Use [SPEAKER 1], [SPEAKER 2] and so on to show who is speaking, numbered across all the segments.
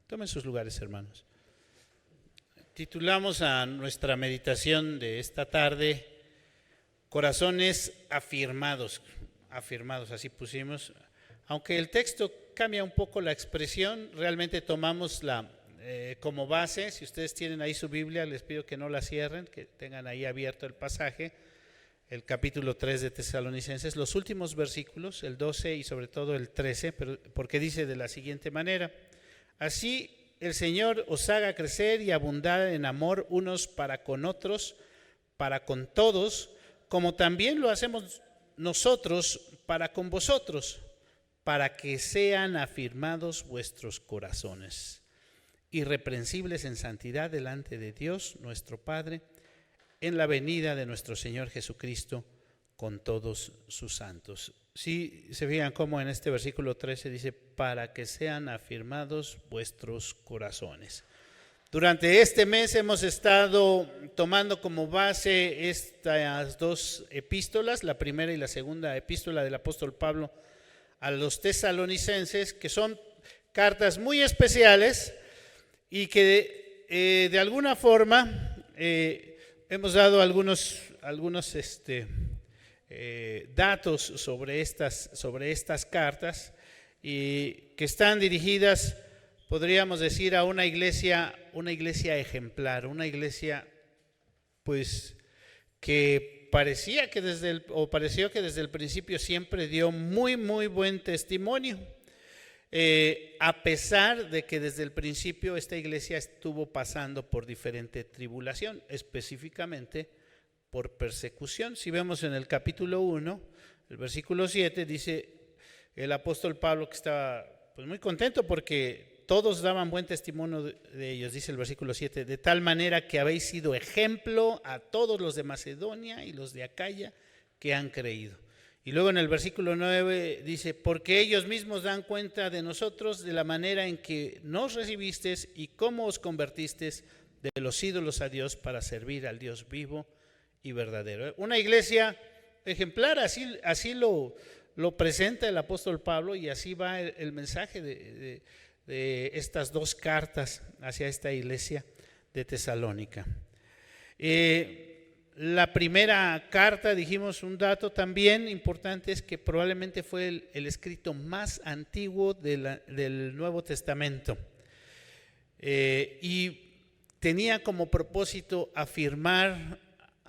[SPEAKER 1] Tomen sus lugares, hermanos. Titulamos a nuestra meditación de esta tarde, Corazones afirmados. Afirmados, así pusimos. Aunque el texto cambia un poco la expresión, realmente tomamos como base. Si ustedes tienen ahí su Biblia, les pido que no la cierren, que tengan ahí abierto el pasaje, el capítulo 3 de Tesalonicenses, los últimos versículos, el 12 y sobre todo el 13, porque dice de la siguiente manera: así el Señor os haga crecer y abundar en amor unos para con otros, para con todos, como también lo hacemos nosotros para con vosotros, para que sean afirmados vuestros corazones, irreprensibles en santidad delante de Dios nuestro Padre, en la venida de nuestro Señor Jesucristo con todos sus santos. Si se fijan cómo en este versículo 13 dice, para que sean afirmados vuestros corazones. Durante este mes hemos estado tomando como base estas dos epístolas, la primera y la segunda epístola del apóstol Pablo a los tesalonicenses, que son cartas muy especiales y que de alguna forma hemos dado algunos datos sobre estas cartas, y que están dirigidas, podríamos decir, a una iglesia ejemplar, una iglesia pues que pareció que desde el principio siempre dio muy buen testimonio, a pesar de que desde el principio esta iglesia estuvo pasando por diferente tribulación, específicamente por persecución. Si vemos en el capítulo 1, el versículo 7, dice el apóstol Pablo que estaba pues muy contento porque todos daban buen testimonio de ellos. Dice el versículo 7, de tal manera que habéis sido ejemplo a todos los de Macedonia y los de Acaya que han creído. Y luego en el versículo 9 dice, porque ellos mismos dan cuenta de nosotros de la manera en que nos recibisteis y cómo os convertisteis de los ídolos a Dios para servir al Dios vivo y verdadero. Una iglesia ejemplar, así lo presenta el apóstol Pablo, y así va el mensaje de estas dos cartas hacia esta iglesia de Tesalónica. La primera carta, dijimos un dato también importante, es que probablemente fue el escrito más antiguo del Nuevo Testamento, y tenía como propósito afirmar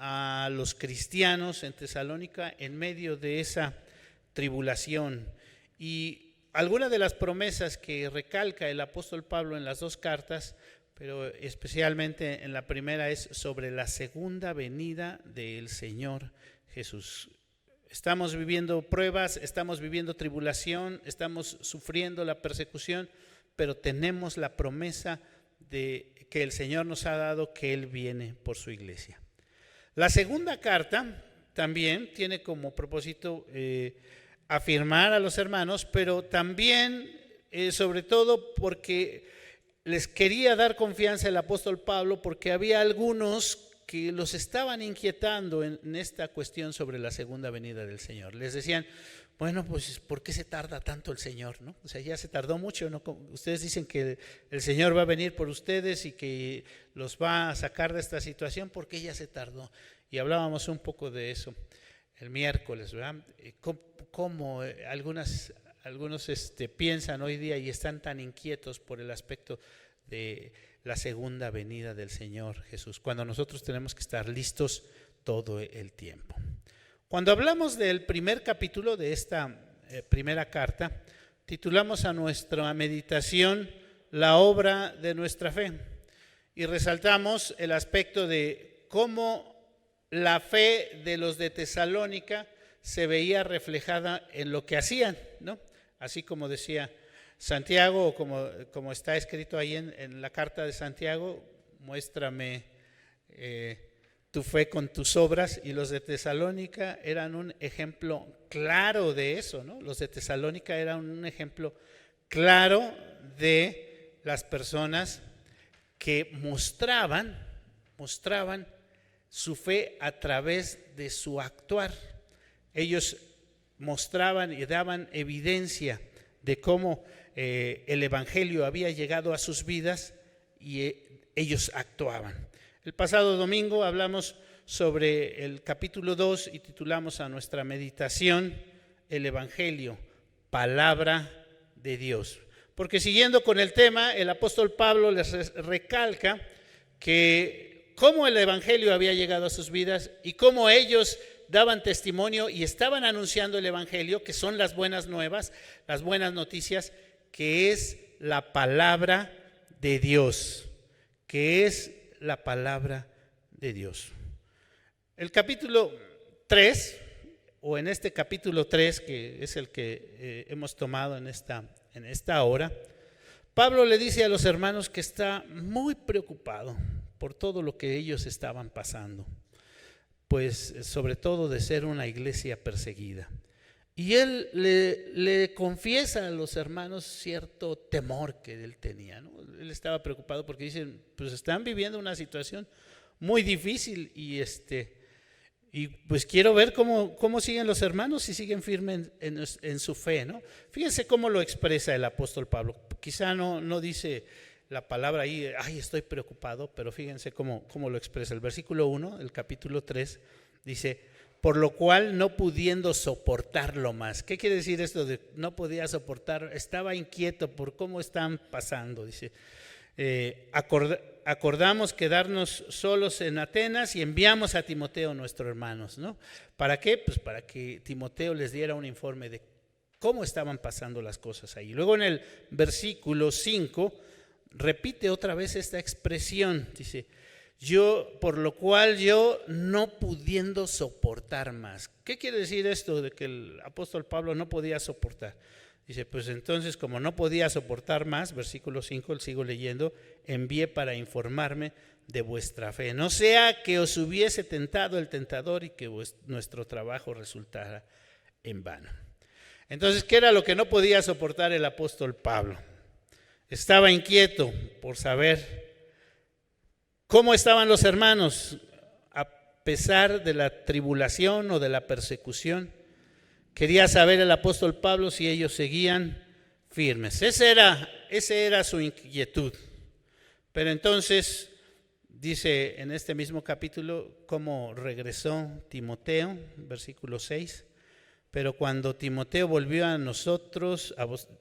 [SPEAKER 1] a los cristianos en Tesalónica en medio de esa tribulación. Y algunas de las promesas que recalca el apóstol Pablo en las dos cartas, pero especialmente en la primera, es sobre la segunda venida del Señor Jesús. Estamos viviendo pruebas, estamos viviendo tribulación, estamos sufriendo la persecución, pero tenemos la promesa de que el Señor nos ha dado, que Él viene por su iglesia. La segunda carta también tiene como propósito afirmar a los hermanos, pero también, sobre todo, porque les quería dar confianza el apóstol Pablo, porque había algunos que los estaban inquietando en esta cuestión sobre la segunda venida del Señor. Les decían, bueno, pues ¿por qué se tarda tanto el Señor, no? O sea, ya se tardó mucho, ¿no? Ustedes dicen que el Señor va a venir por ustedes y que los va a sacar de esta situación, ¿por qué ya se tardó? Y hablábamos un poco de eso el miércoles, ¿verdad? Cómo algunos piensan hoy día y están tan inquietos por el aspecto de la segunda venida del Señor Jesús, cuando nosotros tenemos que estar listos todo el tiempo. Cuando hablamos del primer capítulo de esta primera carta, titulamos a nuestra meditación La obra de nuestra fe, y resaltamos el aspecto de cómo la fe de los de Tesalónica se veía reflejada en lo que hacían, ¿no? Así como decía Santiago, o como está escrito ahí en la carta de Santiago, muéstrame tu fe con tus obras, y los de Tesalónica eran un ejemplo claro de eso, ¿no? Los de Tesalónica eran un ejemplo claro de las personas que mostraban su fe a través de su actuar. Ellos mostraban y daban evidencia de cómo el evangelio había llegado a sus vidas y ellos actuaban. El pasado domingo hablamos sobre el capítulo 2 y titulamos a nuestra meditación el evangelio, palabra de Dios. Porque siguiendo con el tema, el apóstol Pablo les recalca que cómo el evangelio había llegado a sus vidas y cómo ellos daban testimonio y estaban anunciando el evangelio, que son las buenas nuevas, las buenas noticias, que es la palabra de Dios, que es la palabra de Dios. El capítulo 3, o en este capítulo 3, que es el que hemos tomado en esta hora, Pablo le dice a los hermanos que está muy preocupado por todo lo que ellos estaban pasando, pues sobre todo de ser una iglesia perseguida. Y él le confiesa a los hermanos cierto temor que él tenía, ¿no? Él estaba preocupado porque dicen, pues están viviendo una situación muy difícil y pues quiero ver cómo siguen los hermanos, si siguen firmes en su fe, ¿no? Fíjense cómo lo expresa el apóstol Pablo. Quizá no dice la palabra ahí, ay, estoy preocupado, pero fíjense cómo lo expresa. El versículo 1, el capítulo 3, dice, por lo cual no pudiendo soportarlo más. ¿Qué quiere decir esto de no podía soportar? Estaba inquieto por cómo están pasando, dice. Acordamos quedarnos solos en Atenas y enviamos a Timoteo, nuestro hermano, ¿no? ¿Para qué? Pues para que Timoteo les diera un informe de cómo estaban pasando las cosas ahí. Luego en el versículo 5 repite otra vez esta expresión, dice, por lo cual yo no pudiendo soportar más. ¿Qué quiere decir esto de que el apóstol Pablo no podía soportar? Dice, pues entonces como no podía soportar más, versículo 5, sigo leyendo, envié para informarme de vuestra fe, no sea que os hubiese tentado el tentador y que nuestro trabajo resultara en vano. Entonces, ¿qué era lo que no podía soportar el apóstol Pablo? Estaba inquieto por saber cómo estaban los hermanos a pesar de la tribulación o de la persecución. Quería saber el apóstol Pablo si ellos seguían firmes. Esa era su inquietud. Pero entonces dice en este mismo capítulo cómo regresó Timoteo, versículo 6. Pero cuando Timoteo volvió a nosotros,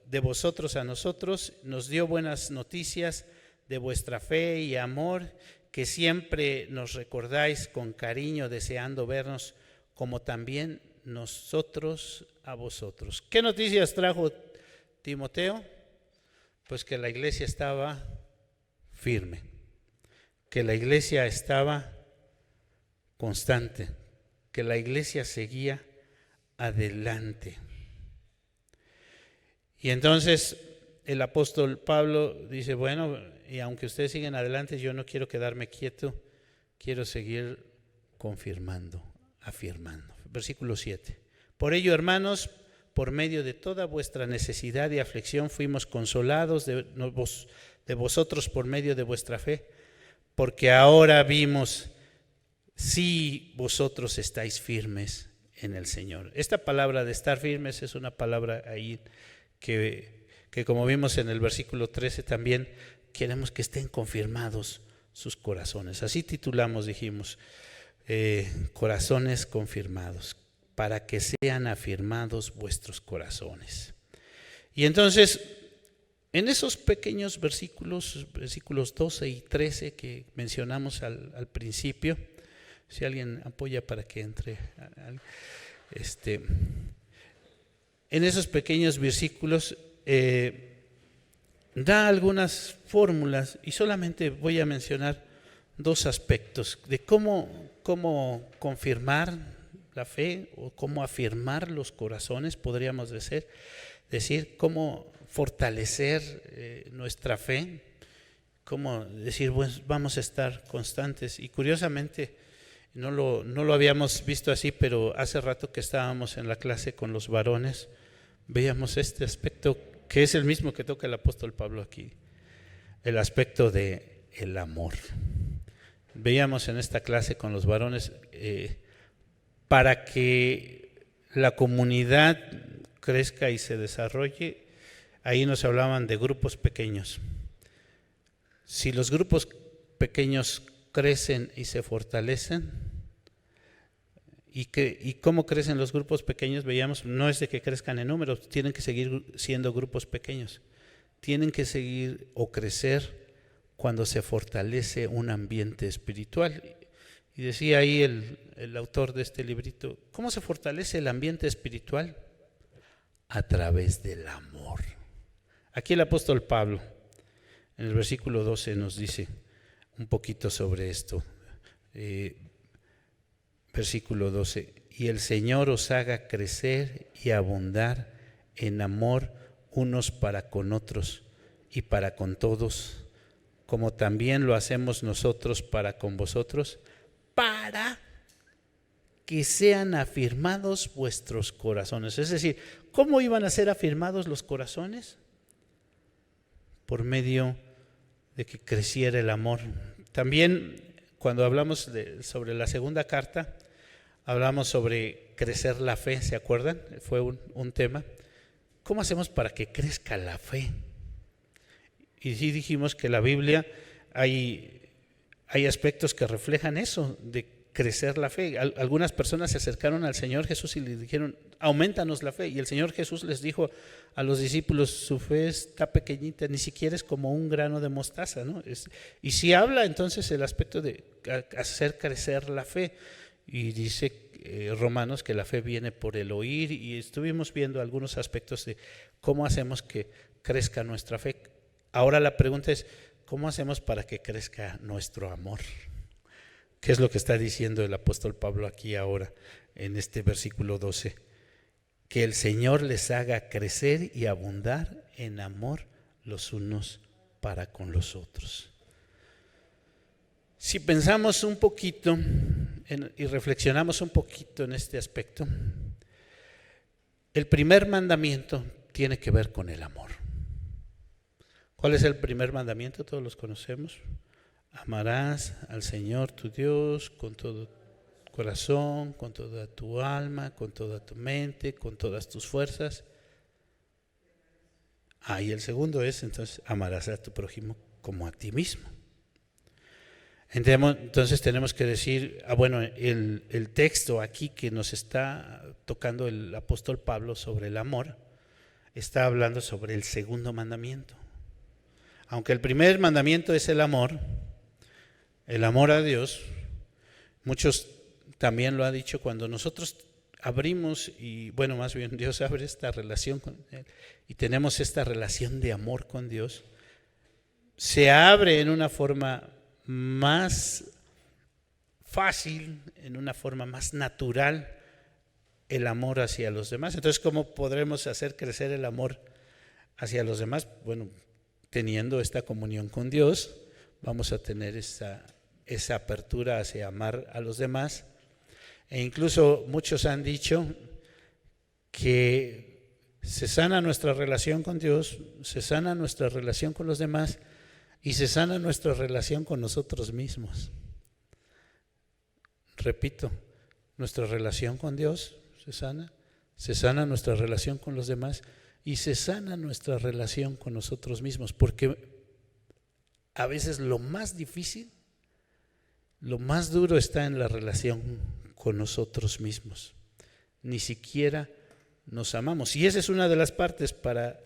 [SPEAKER 1] de vosotros a nosotros, nos dio buenas noticias de vuestra fe y amor, que siempre nos recordáis con cariño, deseando vernos, como también nosotros a vosotros. ¿Qué noticias trajo Timoteo? Pues que la iglesia estaba firme, que la iglesia estaba constante, que la iglesia seguía adelante. Y entonces el apóstol Pablo dice, bueno, y aunque ustedes siguen adelante, yo no quiero quedarme quieto, quiero seguir confirmando, afirmando. Versículo 7. Por ello, hermanos, por medio de toda vuestra necesidad y aflicción fuimos consolados de vosotros por medio de vuestra fe, porque ahora vimos si vosotros estáis firmes en el Señor. Esta palabra de estar firmes es una palabra ahí que como vimos en el versículo 13 también queremos que estén confirmados sus corazones. Así titulamos, dijimos, corazones confirmados, para que sean afirmados vuestros corazones. Y entonces, en esos pequeños versículos 12 y 13 que mencionamos al principio, si alguien apoya para que entre, en esos pequeños versículos da algunas fórmulas y solamente voy a mencionar dos aspectos de cómo confirmar la fe o cómo afirmar los corazones, podríamos decir cómo fortalecer nuestra fe, cómo decir, pues vamos a estar constantes. Y curiosamente no lo habíamos visto así, pero hace rato que estábamos en la clase con los varones, veíamos este aspecto que es el mismo que toca el apóstol Pablo aquí, el aspecto de el amor. Veíamos en esta clase con los varones, para que la comunidad crezca y se desarrolle, ahí nos hablaban de grupos pequeños. Si los grupos pequeños crecen y se fortalecen, ¿y cómo crecen los grupos pequeños? Veíamos, no es de que crezcan en número, tienen que seguir siendo grupos pequeños. Tienen que seguir o crecer cuando se fortalece un ambiente espiritual. Y decía ahí el autor de este librito, ¿cómo se fortalece el ambiente espiritual? A través del amor. Aquí el apóstol Pablo, en el versículo 12, nos dice un poquito sobre esto. Versículo 12, y el Señor os haga crecer y abundar en amor unos para con otros y para con todos, como también lo hacemos nosotros para con vosotros, para que sean afirmados vuestros corazones. Es decir, ¿cómo iban a ser afirmados los corazones? Por medio de que creciera el amor. También cuando hablamos sobre la segunda carta, hablamos sobre crecer la fe, ¿se acuerdan? Fue un tema. ¿Cómo hacemos para que crezca la fe? Y sí dijimos que en la Biblia hay aspectos que reflejan eso, de crecer la fe. Algunas personas se acercaron al Señor Jesús y le dijeron, aumentanos la fe. Y el Señor Jesús les dijo a los discípulos, su fe está pequeñita, ni siquiera es como un grano de mostaza, ¿no? Y si habla entonces el aspecto de hacer crecer la fe. Y dice Romanos que la fe viene por el oír, y estuvimos viendo algunos aspectos de cómo hacemos que crezca nuestra fe. Ahora la pregunta es, ¿cómo hacemos para que crezca nuestro amor? ¿Qué es lo que está diciendo el apóstol Pablo aquí ahora en este versículo 12? Que el Señor les haga crecer y abundar en amor los unos para con los otros. Si pensamos un poquito y reflexionamos un poquito en este aspecto, el primer mandamiento tiene que ver con el amor. ¿Cuál es el primer mandamiento? Todos los conocemos. Amarás al Señor tu Dios con todo tu corazón, con toda tu alma, con toda tu mente, con todas tus fuerzas. Y el segundo es, entonces, amarás a tu prójimo como a ti mismo. Entonces tenemos que decir, bueno, el texto aquí que nos está tocando el apóstol Pablo sobre el amor, está hablando sobre el segundo mandamiento. Aunque el primer mandamiento es el amor a Dios, muchos también lo han dicho, cuando nosotros abrimos, y bueno, más bien Dios abre esta relación con Él, y tenemos esta relación de amor con Dios, se abre en una forma más fácil, en una forma más natural, el amor hacia los demás. Entonces, ¿cómo podremos hacer crecer el amor hacia los demás? Bueno, teniendo esta comunión con Dios, vamos a tener esa apertura hacia amar a los demás. E incluso muchos han dicho que se sana nuestra relación con Dios, se sana nuestra relación con los demás y se sana nuestra relación con nosotros mismos. Repito, nuestra relación con Dios se sana nuestra relación con los demás y se sana nuestra relación con nosotros mismos, porque a veces lo más difícil, lo más duro está en la relación con nosotros mismos. Ni siquiera nos amamos. Y esa es una de las partes para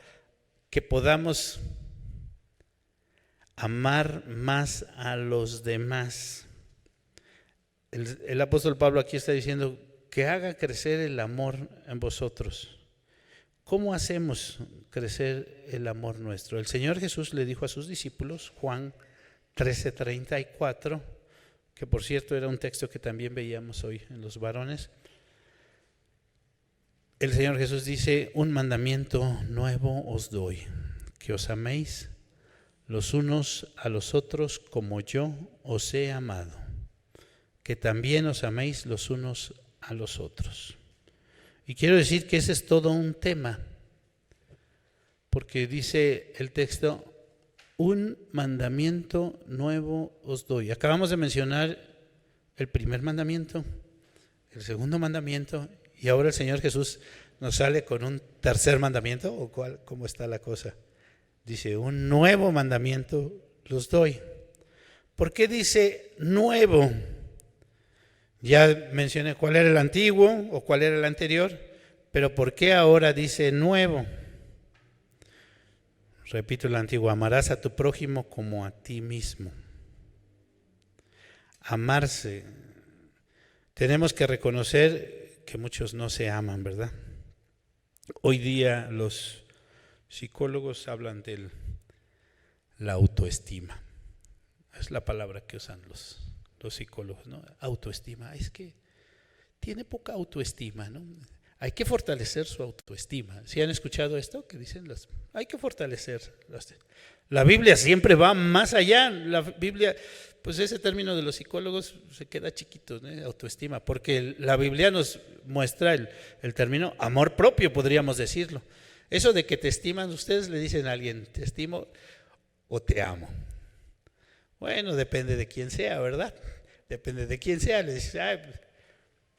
[SPEAKER 1] que podamos amar más a los demás. El apóstol Pablo aquí está diciendo que haga crecer el amor en vosotros. ¿Cómo hacemos crecer el amor nuestro? El Señor Jesús le dijo a sus discípulos, Juan 13:34, que por cierto era un texto que también veíamos hoy en los varones. El Señor Jesús dice, un mandamiento nuevo os doy, que os améis los unos a los otros como yo os he amado, que también os améis los unos a los otros. Y quiero decir que ese es todo un tema, porque dice el texto, un mandamiento nuevo os doy. Acabamos de mencionar el primer mandamiento, el segundo mandamiento, y ahora el Señor Jesús nos sale con un tercer mandamiento, ¿o cuál? ¿Cómo está la cosa? Dice, un nuevo mandamiento los doy. ¿Por qué dice nuevo? Ya mencioné cuál era el antiguo o cuál era el anterior, pero ¿por qué ahora dice nuevo? Repito el antiguo, amarás a tu prójimo como a ti mismo. Amarse. Tenemos que reconocer que muchos no se aman, ¿verdad? Hoy día los psicólogos hablan de la autoestima. Es la palabra que usan los psicólogos, ¿no? Autoestima. Es que tiene poca autoestima, ¿no? Hay que fortalecer su autoestima. ¿Sí han escuchado esto? Que dicen hay que fortalecer. La Biblia siempre va más allá. La Biblia, pues ese término de los psicólogos se queda chiquito, ¿no? Autoestima, porque la Biblia nos muestra el término amor propio, podríamos decirlo. Eso de que te estiman, ustedes le dicen a alguien, te estimo o te amo. Bueno, depende de quién sea, ¿verdad? Depende de quién sea. Le dices,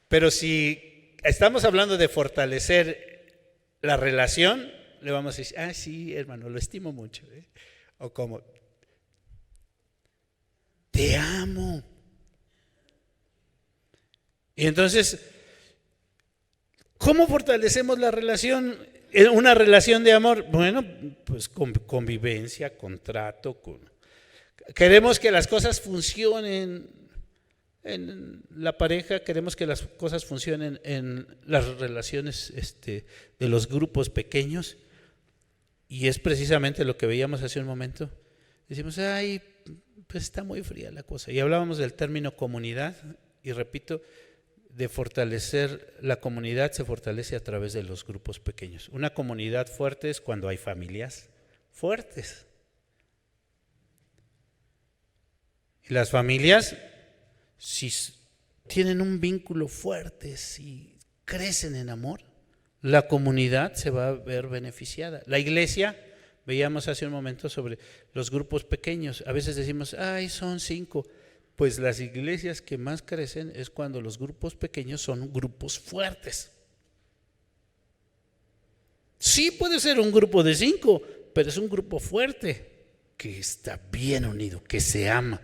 [SPEAKER 1] pero si estamos hablando de fortalecer la relación, le vamos a decir, sí, hermano, lo estimo mucho. O como, te amo. Y entonces, ¿cómo fortalecemos la relación? Una relación de amor, bueno, pues con convivencia, contrato. Queremos que las cosas funcionen en la pareja, queremos que las cosas funcionen en las relaciones de los grupos pequeños, y es precisamente lo que veíamos hace un momento. Decimos, pues está muy fría la cosa, y hablábamos del término comunidad, y repito, de fortalecer la comunidad se fortalece a través de los grupos pequeños. Una comunidad fuerte es cuando hay familias fuertes. Y las familias, si tienen un vínculo fuerte, si crecen en amor, la comunidad se va a ver beneficiada. La iglesia, veíamos hace un momento sobre los grupos pequeños, a veces decimos, son 5, pues las iglesias que más crecen es cuando los grupos pequeños son grupos fuertes. Sí puede ser un grupo de 5, pero es un grupo fuerte, que está bien unido, que se ama,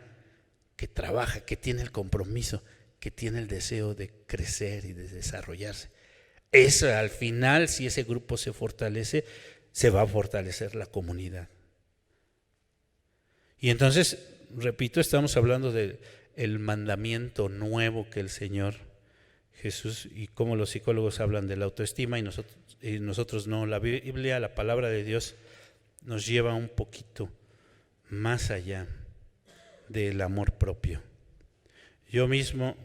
[SPEAKER 1] que trabaja, que tiene el compromiso, que tiene el deseo de crecer y de desarrollarse. Eso, al final, si ese grupo se fortalece, se va a fortalecer la comunidad. Y entonces, repito, estamos hablando del mandamiento nuevo que el Señor Jesús, y cómo los psicólogos hablan de la autoestima y nosotros no. La Biblia, la palabra de Dios, nos lleva un poquito más allá del amor propio. Yo mismo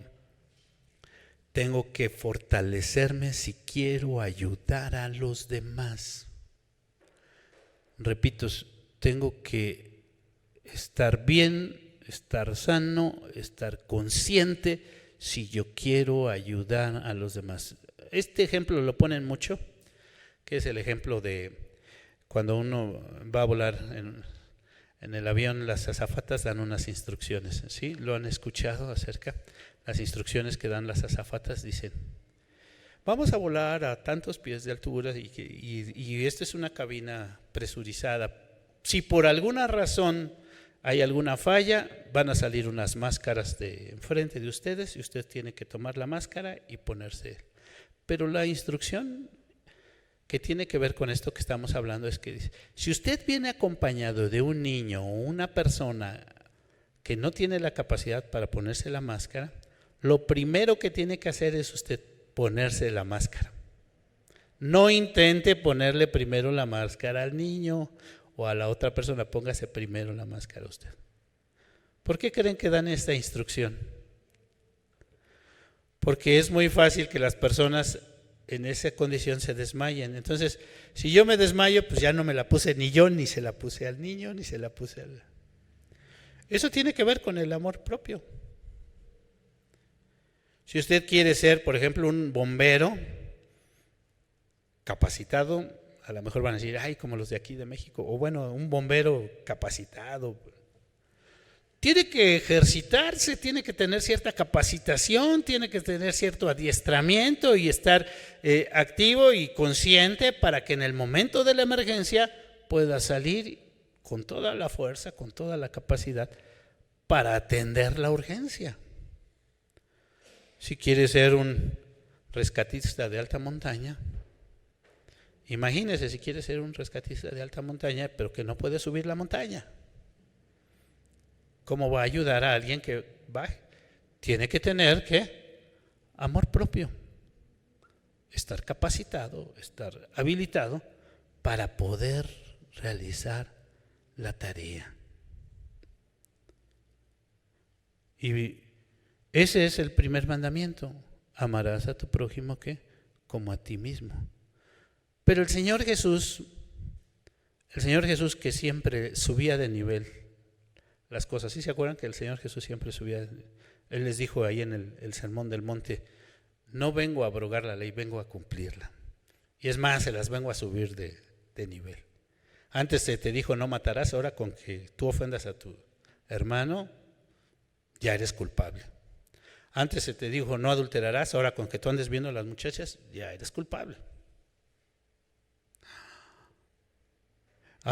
[SPEAKER 1] tengo que fortalecerme si quiero ayudar a los demás. Repito, tengo que estar bien, estar sano, estar consciente si yo quiero ayudar a los demás. Este ejemplo lo ponen mucho, que es el ejemplo de cuando uno va a volar en el avión. Las azafatas dan unas instrucciones, ¿sí? ¿Lo han escuchado acerca? Las instrucciones que dan las azafatas dicen, vamos a volar a tantos pies de altura y esta es una cabina presurizada. Si por alguna razón hay alguna falla, van a salir unas máscaras de enfrente de ustedes y usted tiene que tomar la máscara y ponerse. Pero la instrucción que tiene que ver con esto que estamos hablando es que dice, si usted viene acompañado de un niño o una persona que no tiene la capacidad para ponerse la máscara, lo primero que tiene que hacer es usted ponerse la máscara. No intente ponerle primero la máscara al niño o a la otra persona, póngase primero la máscara usted. ¿Por qué creen que dan esta instrucción? Porque es muy fácil que las personas en esa condición se desmayen. Entonces, si yo me desmayo, pues ya no me la puse ni yo, ni se la puse al niño, ni se la puse al... Eso tiene que ver con el amor propio. Si usted quiere ser, por ejemplo, un bombero capacitado, a lo mejor van a decir, como los de aquí de México, o bueno, un bombero capacitado, tiene que ejercitarse, tiene que tener cierta capacitación, tiene que tener cierto adiestramiento y estar activo y consciente para que en el momento de la emergencia pueda salir con toda la fuerza, con toda la capacidad para atender la urgencia. Si quiere ser un rescatista de alta montaña, imagínese si quiere ser un rescatista de alta montaña, pero que no puede subir la montaña. ¿Cómo va a ayudar a alguien que baje? Tiene que tener amor propio, estar capacitado, estar habilitado para poder realizar la tarea. Y ese es el primer mandamiento: amarás a tu prójimo como a ti mismo. Pero el Señor Jesús que siempre subía de nivel las cosas. ¿Sí se acuerdan que el Señor Jesús siempre subía? Él les dijo ahí en el Sermón del Monte: no vengo a abrogar la ley, vengo a cumplirla. Y es más, se las vengo a subir de nivel. Antes se te dijo no matarás, ahora con que tú ofendas a tu hermano, ya eres culpable. Antes se te dijo no adulterarás, ahora con que tú andes viendo a las muchachas, ya eres culpable.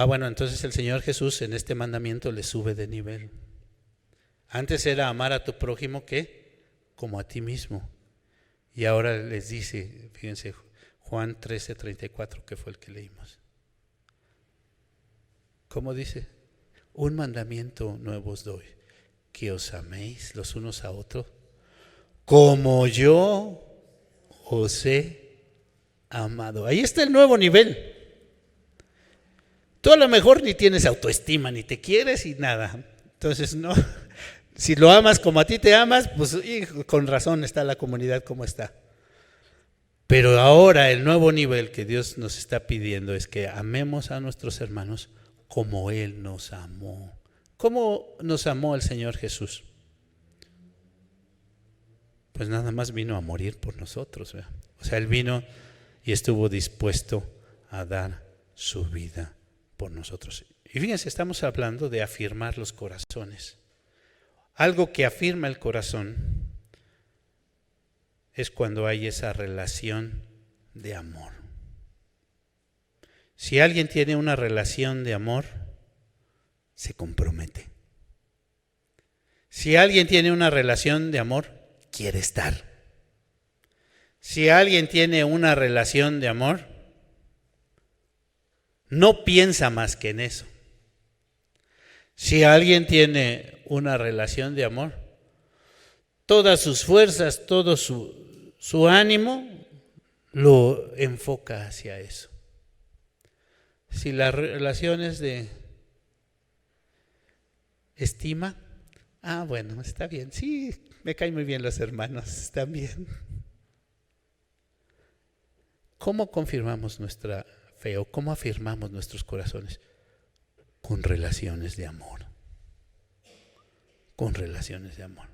[SPEAKER 1] Bueno, entonces el Señor Jesús en este mandamiento le sube de nivel. Antes era amar a tu prójimo como a ti mismo. Y ahora les dice, fíjense, Juan 13:34, que fue el que leímos. ¿Cómo dice? Un mandamiento nuevo os doy, que os améis los unos a otros, como yo os he amado. Ahí está el nuevo nivel. Tú a lo mejor ni tienes autoestima, ni te quieres y nada. Entonces, no, si lo amas como a ti te amas, pues con razón está la comunidad como está. Pero ahora el nuevo nivel que Dios nos está pidiendo es que amemos a nuestros hermanos como Él nos amó. ¿Cómo nos amó el Señor Jesús? Pues nada más vino a morir por nosotros, ¿verdad? O sea, Él vino y estuvo dispuesto a dar su vida por nosotros. Y fíjense, estamos hablando de afirmar los corazones. Algo que afirma el corazón es cuando hay esa relación de amor. Si alguien tiene una relación de amor, se compromete. Si alguien tiene una relación de amor, quiere estar. Si alguien tiene una relación de amor, no piensa más que en eso. Si alguien tiene una relación de amor, todas sus fuerzas, todo su ánimo lo enfoca hacia eso. Si las relaciones de estima, bueno, está bien, sí, me caen muy bien los hermanos, están bien. ¿Cómo confirmamos nuestra fe o cómo afirmamos nuestros corazones? Con relaciones de amor. Con relaciones de amor.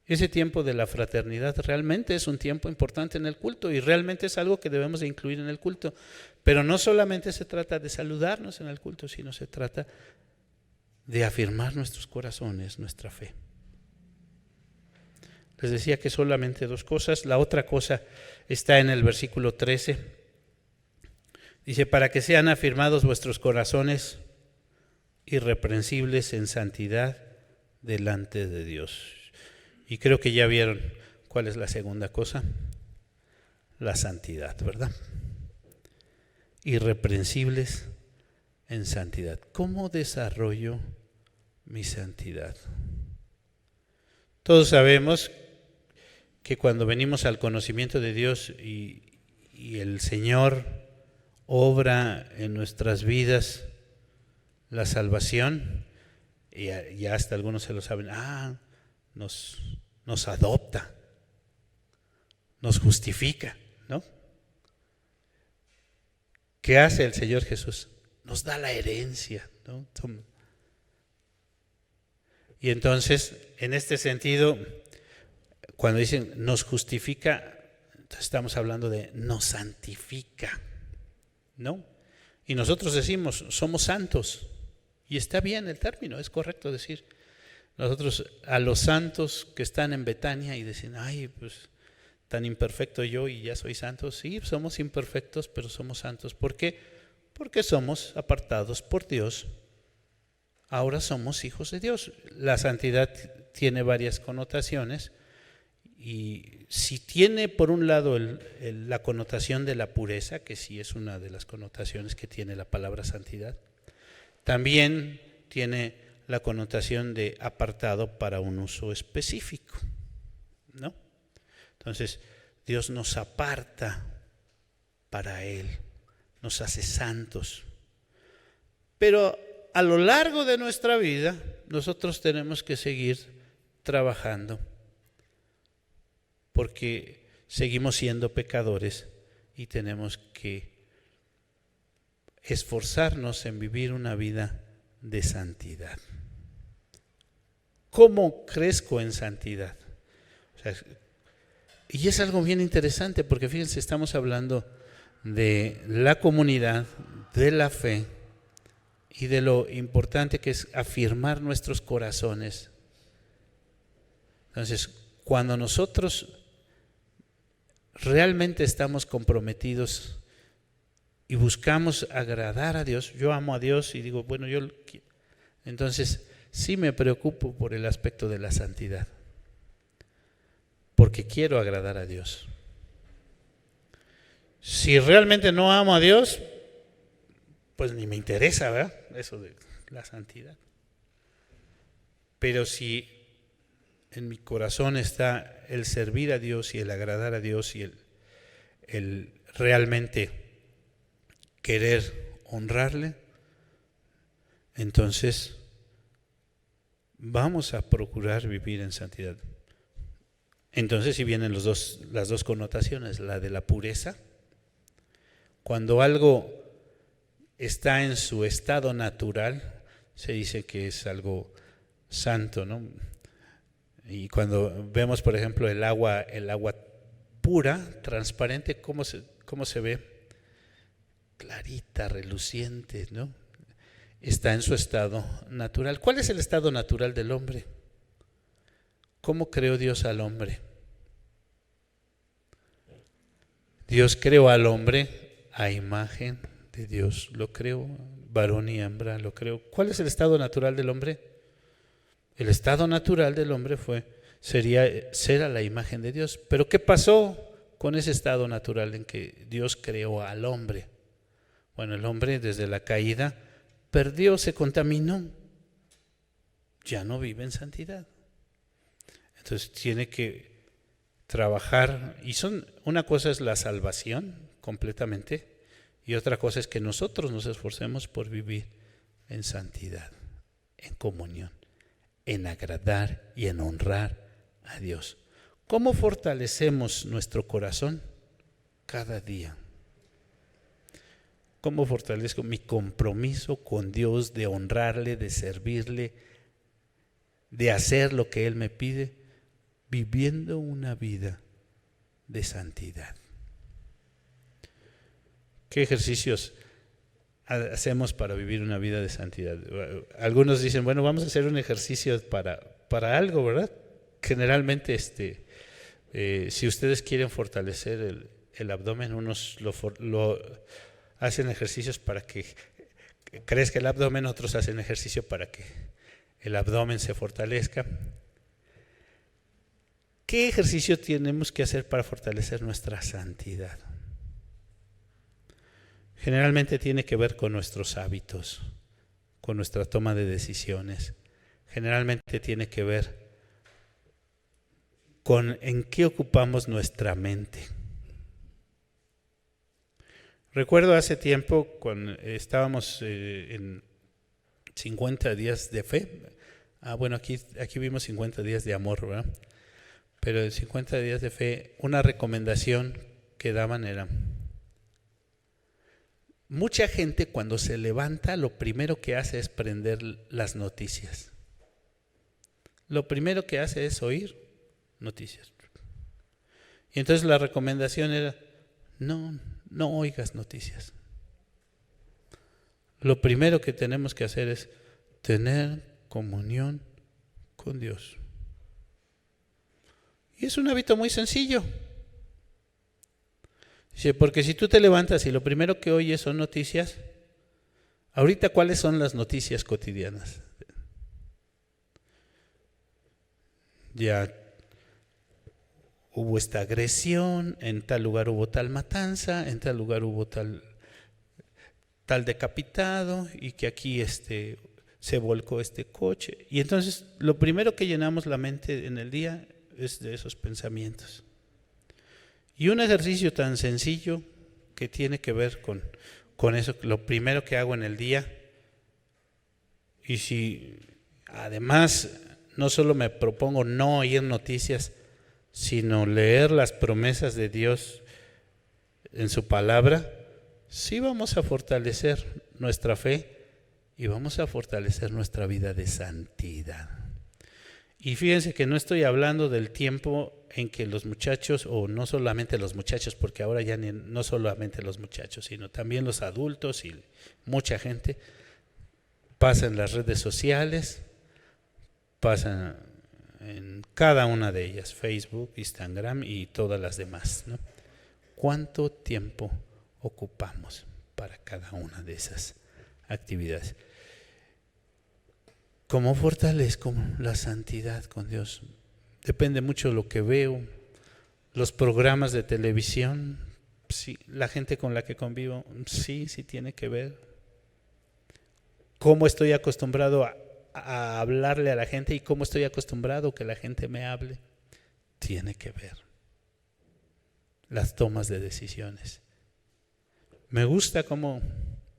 [SPEAKER 1] Ese tiempo de la fraternidad realmente es un tiempo importante en el culto y realmente es algo que debemos de incluir en el culto. Pero no solamente se trata de saludarnos en el culto, sino se trata de afirmar nuestros corazones, nuestra fe. Les decía que solamente dos cosas. La otra cosa está en el versículo 13. Dice: para que sean afirmados vuestros corazones irreprensibles en santidad delante de Dios. Y creo que ya vieron cuál es la segunda cosa. La santidad, ¿verdad? Irreprensibles en santidad. ¿Cómo desarrollo mi santidad? Todos sabemos que cuando venimos al conocimiento de Dios y el Señor obra en nuestras vidas la salvación, y ya hasta algunos se lo saben, nos adopta, nos justifica, ¿no? ¿Qué hace el Señor Jesús? Nos da la herencia, ¿no? Y entonces, en este sentido, cuando dicen nos justifica, estamos hablando de nos santifica, ¿no? Y nosotros decimos somos santos, y está bien el término, es correcto decir nosotros a los santos que están en Betania y dicen, ay, pues tan imperfecto yo y ya soy santo. Sí, somos imperfectos, pero somos santos. ¿Por qué? Porque somos apartados por Dios. Ahora somos hijos de Dios. La santidad tiene varias connotaciones y si tiene por un lado la connotación de la pureza, que sí es una de las connotaciones que tiene la palabra santidad, también tiene la connotación de apartado para un uso específico, ¿no? Entonces, Dios nos aparta para Él, nos hace santos. Pero a lo largo de nuestra vida, nosotros tenemos que seguir trabajando, porque seguimos siendo pecadores y tenemos que esforzarnos en vivir una vida de santidad. ¿Cómo crezco en santidad? O sea, y es algo bien interesante porque fíjense, estamos hablando de la comunidad, de la fe y de lo importante que es afirmar nuestros corazones. Entonces, cuando nosotros realmente estamos comprometidos y buscamos agradar a Dios, yo amo a Dios y digo, bueno, entonces sí me preocupo por el aspecto de la santidad, porque quiero agradar a Dios. Si realmente no amo a Dios, pues ni me interesa, ¿verdad? Eso de la santidad. Pero si en mi corazón está el servir a Dios y el agradar a Dios y el realmente querer honrarle, entonces vamos a procurar vivir en santidad. Entonces si vienen las dos connotaciones, la de la pureza, cuando algo está en su estado natural, se dice que es algo santo, ¿no? Y cuando vemos, por ejemplo, el agua pura, transparente, ¿cómo se ve? Clarita, reluciente, ¿no? Está en su estado natural. ¿Cuál es el estado natural del hombre? ¿Cómo creó Dios al hombre? Dios creó al hombre a imagen de Dios. Lo creó, varón y hembra, lo creó. ¿Cuál es el estado natural del hombre? El estado natural del hombre sería ser a la imagen de Dios. Pero ¿qué pasó con ese estado natural en que Dios creó al hombre? Bueno, el hombre desde la caída perdió, se contaminó, ya no vive en santidad. Entonces tiene que trabajar, y una cosa es la salvación completamente, y otra cosa es que nosotros nos esforcemos por vivir en santidad, en comunión, en agradar y en honrar a Dios. ¿Cómo fortalecemos nuestro corazón? Cada día. ¿Cómo fortalezco mi compromiso con Dios de honrarle, de servirle, de hacer lo que Él me pide? Viviendo una vida de santidad. ¿Qué ejercicios hacemos para vivir una vida de santidad? Algunos dicen, bueno, vamos a hacer un ejercicio para algo, ¿verdad? Generalmente, si ustedes quieren fortalecer el abdomen, unos lo hacen ejercicios para que crezca el abdomen, otros hacen ejercicio para que el abdomen se fortalezca. ¿Qué ejercicio tenemos que hacer para fortalecer nuestra santidad? Generalmente tiene que ver con nuestros hábitos, con nuestra toma de decisiones. Generalmente tiene que ver con en qué ocupamos nuestra mente. Recuerdo hace tiempo cuando estábamos en 50 días de fe. Bueno, aquí vimos 50 días de amor, ¿verdad? Pero en 50 días de fe, una recomendación que daban era, mucha gente cuando se levanta, lo primero que hace es prender las noticias. Lo primero que hace es oír noticias. Y entonces la recomendación era, no oigas noticias. Lo primero que tenemos que hacer es tener comunión con Dios. Y es un hábito muy sencillo. Dice, porque si tú te levantas y lo primero que oyes son noticias, ahorita, ¿cuáles son las noticias cotidianas? Ya hubo esta agresión, en tal lugar hubo tal matanza, en tal lugar hubo tal decapitado, y que aquí se volcó este coche. Y entonces lo primero que llenamos la mente en el día es de esos pensamientos. Y un ejercicio tan sencillo que tiene que ver con eso, lo primero que hago en el día, y si además no solo me propongo no oír noticias, sino leer las promesas de Dios en su palabra, sí vamos a fortalecer nuestra fe y vamos a fortalecer nuestra vida de santidad. Y fíjense que no estoy hablando del tiempo en que los muchachos, o no solamente los muchachos, porque ahora ya no solamente los muchachos, sino también los adultos y mucha gente pasa en las redes sociales, pasa en cada una de ellas, Facebook, Instagram y todas las demás, ¿no? ¿Cuánto tiempo ocupamos para cada una de esas actividades? ¿Cómo fortalezco la santidad con Dios? Depende mucho de lo que veo, los programas de televisión, sí, la gente con la que convivo, sí tiene que ver. ¿Cómo estoy acostumbrado a hablarle a la gente y cómo estoy acostumbrado que la gente me hable? Tiene que ver. Las tomas de decisiones. ¿Me gusta cómo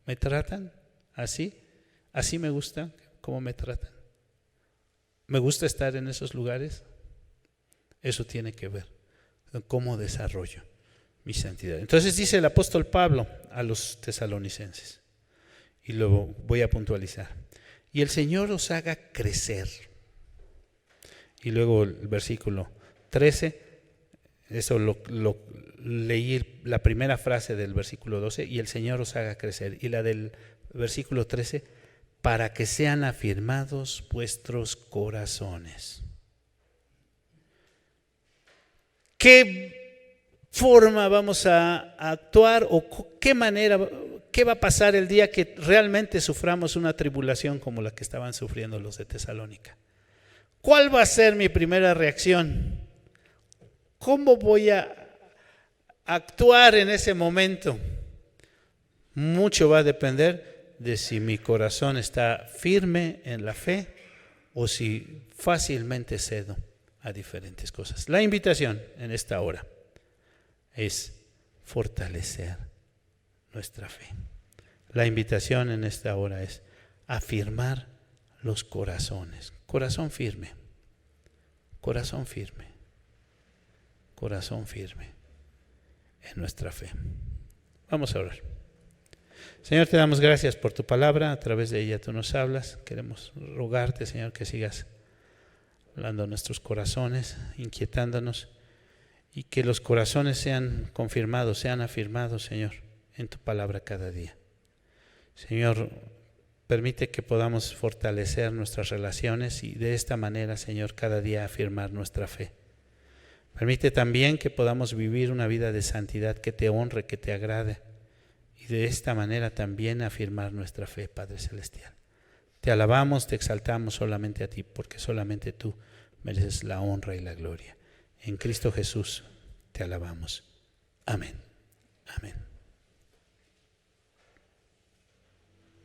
[SPEAKER 1] me tratan? ¿Así me gusta cómo me tratan? ¿Me gusta estar en esos lugares? Eso tiene que ver con cómo desarrollo mi santidad. Entonces dice el apóstol Pablo a los tesalonicenses, y luego voy a puntualizar: y el Señor os haga crecer. Y luego el versículo 13, eso lo leí, la primera frase del versículo 12, y el Señor os haga crecer. Y la del versículo 13, para que sean afirmados vuestros corazones. ¿Qué forma vamos a actuar o qué manera, qué va a pasar el día que realmente suframos una tribulación como la que estaban sufriendo los de Tesalónica? ¿Cuál va a ser mi primera reacción? ¿Cómo voy a actuar en ese momento? Mucho va a depender de si mi corazón está firme en la fe o si fácilmente cedo a diferentes cosas. La invitación en esta hora es fortalecer nuestra fe. La invitación en esta hora es afirmar los corazones. Corazón firme, corazón firme, corazón firme en nuestra fe. Vamos a orar. Señor, te damos gracias por tu palabra, a través de ella tú nos hablas. Queremos rogarte, Señor, que sigas hablando a nuestros corazones, inquietándonos, y que los corazones sean confirmados, sean afirmados, Señor, en tu palabra cada día. Señor, permite que podamos fortalecer nuestras relaciones y de esta manera, Señor, cada día afirmar nuestra fe. Permite también que podamos vivir una vida de santidad que te honre, que te agrade, y de esta manera también afirmar nuestra fe, Padre Celestial. Te alabamos, te exaltamos solamente a ti, porque solamente tú mereces la honra y la gloria. En Cristo Jesús te alabamos. Amén. Amén.